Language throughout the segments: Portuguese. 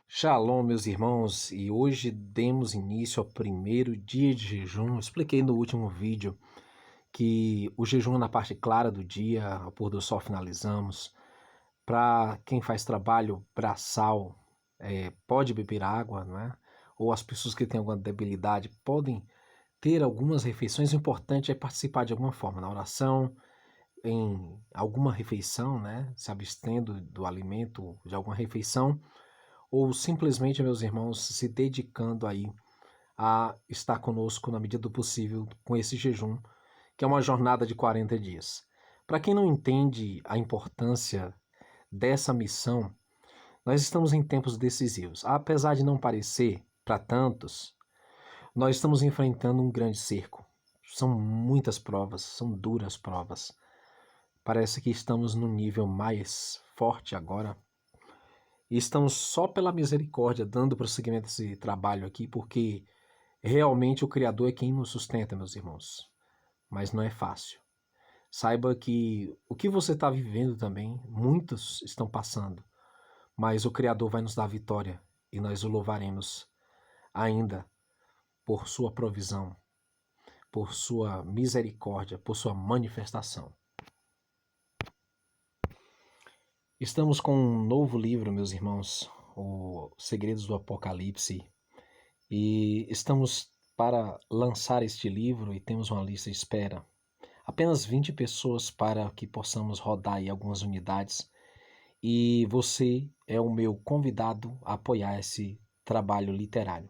Shalom, meus irmãos, e hoje demos início ao primeiro dia de jejum. Eu expliquei no último vídeo que o jejum é na parte clara do dia, ao pôr do sol finalizamos. Para quem faz trabalho braçal, pode beber água, não é? Ou as pessoas que têm alguma debilidade podem ter algumas refeições. O importante é participar de alguma forma, na oração, em alguma refeição, né? Se abstendo do alimento de alguma refeição, ou simplesmente, meus irmãos, se dedicando aí a estar conosco na medida do possível com esse jejum, que é uma jornada de 40 dias. Para quem não entende a importância dessa missão, nós estamos em tempos decisivos. Apesar de não parecer para tantos, nós estamos enfrentando um grande cerco. São muitas provas, são duras provas. Parece que estamos no nível mais forte agora. E estamos só pela misericórdia dando prosseguimento a esse trabalho aqui, porque realmente o Criador é quem nos sustenta, meus irmãos. Mas não é fácil. Saiba que o que você está vivendo também, muitos estão passando, mas o Criador vai nos dar vitória e nós o louvaremos ainda por sua provisão, por sua misericórdia, por sua manifestação. Estamos com um novo livro, meus irmãos, o Segredos do Apocalipse, e estamos para lançar este livro e temos uma lista de espera. Apenas 20 pessoas para que possamos rodar aí algumas unidades, e você é o meu convidado a apoiar esse trabalho literário.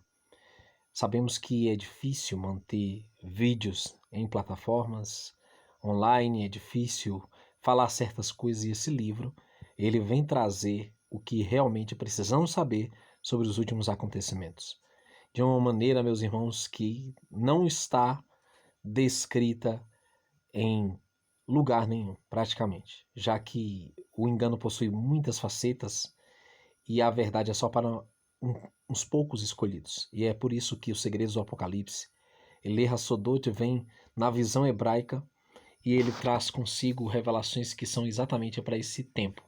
Sabemos que é difícil manter vídeos em plataformas online, é difícil falar certas coisas, e esse livro ele vem trazer o que realmente precisamos saber sobre os últimos acontecimentos. De uma maneira, meus irmãos, que não está descrita em lugar nenhum, praticamente, já que o engano possui muitas facetas e a verdade é só para uns poucos escolhidos. E é por isso que os Segredos do Apocalipse, Ele Hassodot, vem na visão hebraica e ele traz consigo revelações que são exatamente para esse tempo.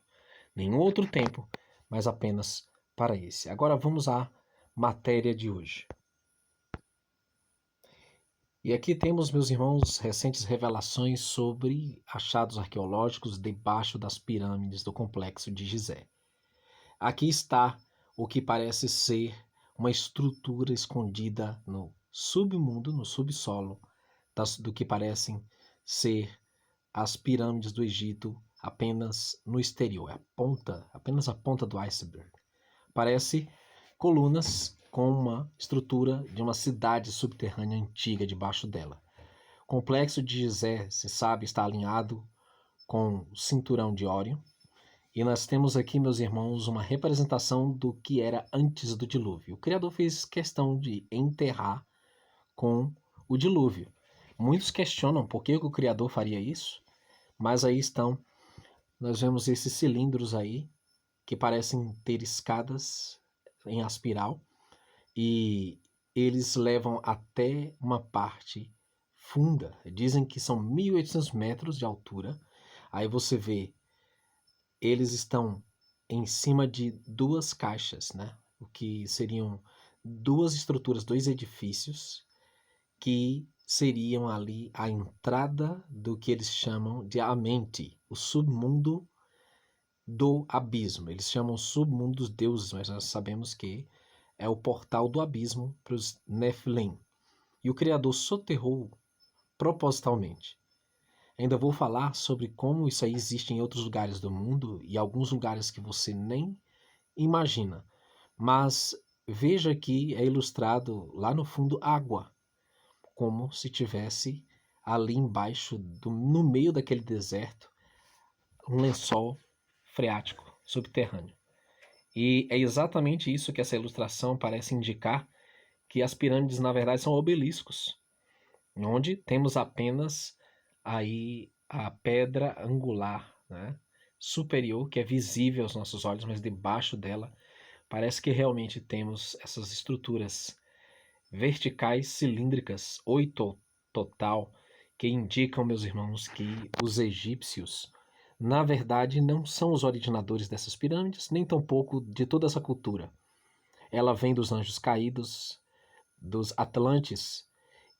Nenhum outro tempo, mas apenas para esse. Agora vamos à matéria de hoje. E aqui temos, meus irmãos, recentes revelações sobre achados arqueológicos debaixo das pirâmides do complexo de Gizé. Aqui está o que parece ser uma estrutura escondida no submundo, no subsolo, do que parecem ser as pirâmides do Egito, apenas no exterior, apenas a ponta do iceberg. Parece colunas com uma estrutura de uma cidade subterrânea antiga debaixo dela. O complexo de Gizé, se sabe, está alinhado com o cinturão de Órion, e nós temos aqui, meus irmãos, uma representação do que era antes do dilúvio. O Criador fez questão de enterrar com o dilúvio. Muitos questionam por que o Criador faria isso, mas aí estão, nós vemos esses cilindros aí, que parecem ter escadas em espiral, e eles levam até uma parte funda. Dizem que são 1.800 metros de altura. Aí você vê, eles estão em cima de duas caixas, né? O que seriam duas estruturas, dois edifícios, que seriam ali a entrada do que eles chamam de Amenti, o submundo do abismo. Eles chamam submundo dos deuses, mas nós sabemos que é o portal do abismo para os Nephilim. E o Criador soterrou propositalmente. Ainda vou falar sobre como isso aí existe em outros lugares do mundo e alguns lugares que você nem imagina. Mas veja que é ilustrado lá no fundo água, como se tivesse ali embaixo, no meio daquele deserto, um lençol freático subterrâneo. E é exatamente isso que essa ilustração parece indicar, que as pirâmides na verdade são obeliscos, onde temos apenas aí a pedra angular, né, superior, que é visível aos nossos olhos, mas debaixo dela parece que realmente temos essas estruturas verticais cilíndricas, 8 total, que indicam, meus irmãos, que os egípcios na verdade, não são os originadores dessas pirâmides, nem tampouco de toda essa cultura. Ela vem dos anjos caídos, dos Atlantes,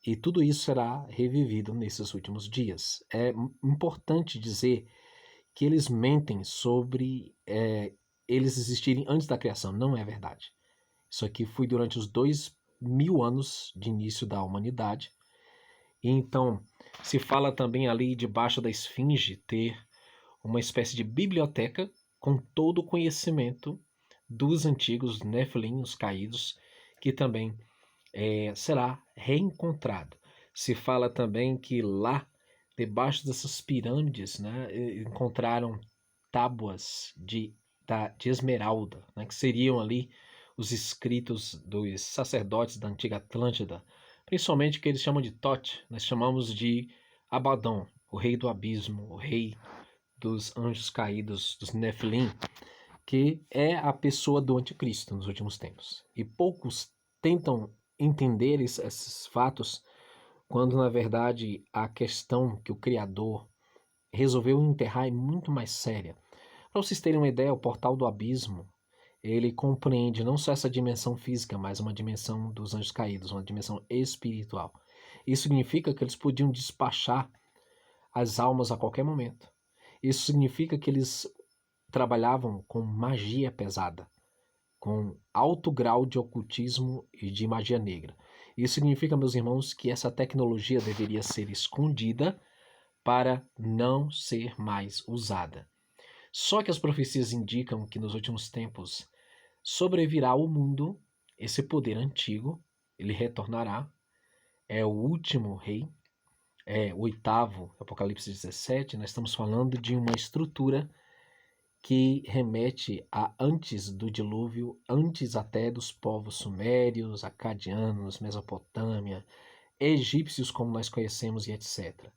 e tudo isso será revivido nesses últimos dias. É importante dizer que eles mentem sobre eles existirem antes da criação. Não é verdade. Isso aqui foi durante os 2000 anos de início da humanidade. E então, se fala também ali debaixo da esfinge ter uma espécie de biblioteca com todo o conhecimento dos antigos Nefilim, os caídos, que também será reencontrado. Se fala também que lá, debaixo dessas pirâmides, né, encontraram tábuas de esmeralda, né, que seriam ali os escritos dos sacerdotes da antiga Atlântida, principalmente o que eles chamam de Thoth, nós chamamos de Abaddon, o rei do abismo, o rei dos anjos caídos, dos Nefilim, que é a pessoa do anticristo nos últimos tempos. E poucos tentam entender esses fatos quando, na verdade, a questão que o Criador resolveu enterrar é muito mais séria. Para vocês terem uma ideia, o portal do abismo, ele compreende não só essa dimensão física, mas uma dimensão dos anjos caídos, uma dimensão espiritual. Isso significa que eles podiam despachar as almas a qualquer momento. Isso significa que eles trabalhavam com magia pesada, com alto grau de ocultismo e de magia negra. Isso significa, meus irmãos, que essa tecnologia deveria ser escondida para não ser mais usada. Só que as profecias indicam que nos últimos tempos sobrevirá ao mundo esse poder antigo, ele retornará, é o último rei, é o oitavo, Apocalipse 17, nós estamos falando de uma estrutura que remete a antes do dilúvio, antes até dos povos sumérios, acadianos, Mesopotâmia, egípcios como nós conhecemos e etc.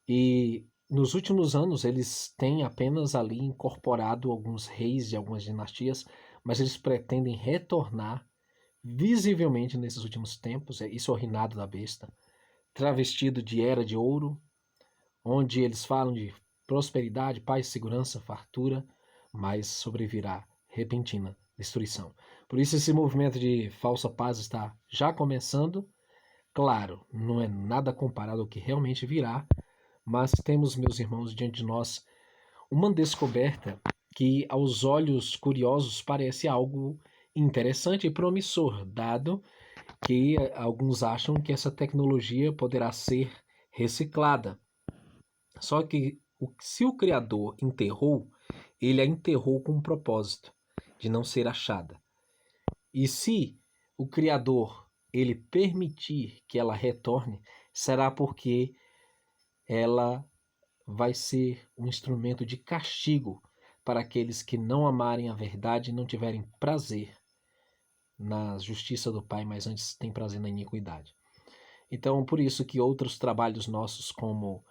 E nos últimos anos eles têm apenas ali incorporado alguns reis de algumas dinastias, mas eles pretendem retornar visivelmente nesses últimos tempos, isso é o reinado da besta, travestido de era de ouro, onde eles falam de prosperidade, paz, segurança, fartura, mas sobrevirá repentina destruição. Por isso esse movimento de falsa paz está já começando. Claro, não é nada comparado ao que realmente virá, mas temos, meus irmãos, diante de nós uma descoberta que aos olhos curiosos parece algo interessante e promissor, dado que alguns acham que essa tecnologia poderá ser reciclada. Só que se o Criador enterrou, ele a enterrou com um propósito de não ser achada. E se o Criador ele permitir que ela retorne, será porque ela vai ser um instrumento de castigo para aqueles que não amarem a verdade e não tiverem prazer na justiça do Pai, mas antes têm prazer na iniquidade. Então, por isso que outros trabalhos nossos, como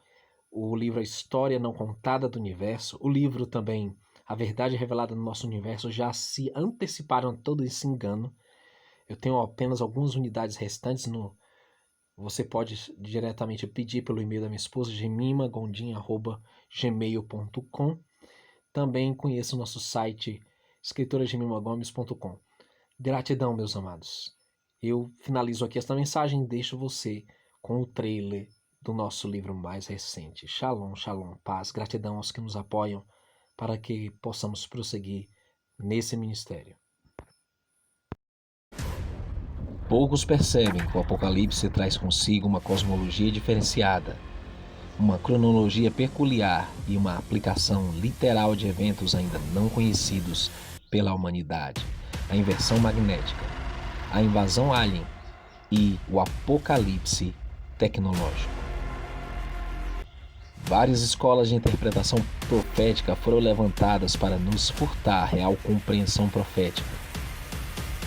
o livro A História Não Contada do Universo, o livro também A Verdade Revelada no Nosso Universo, já se anteciparam a todo esse engano. Eu tenho apenas algumas unidades restantes. Você pode diretamente pedir pelo e-mail da minha esposa, gemimagondin@gmail.com. Também conheça o nosso site, escritoragemimagomez.com. Gratidão, meus amados. Eu finalizo aqui esta mensagem e deixo você com o trailer do nosso livro mais recente. Shalom, shalom, paz, gratidão aos que nos apoiam para que possamos prosseguir nesse ministério. Poucos percebem que o Apocalipse traz consigo uma cosmologia diferenciada, uma cronologia peculiar e uma aplicação literal de eventos ainda não conhecidos pela humanidade: a inversão magnética, a invasão alien e o apocalipse tecnológico. Várias escolas de interpretação profética foram levantadas para nos furtar a real compreensão profética.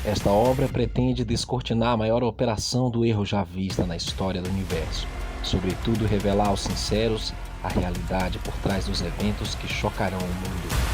Esta obra pretende descortinar a maior operação do erro já vista na história do universo, sobretudo revelar aos sinceros a realidade por trás dos eventos que chocarão o mundo.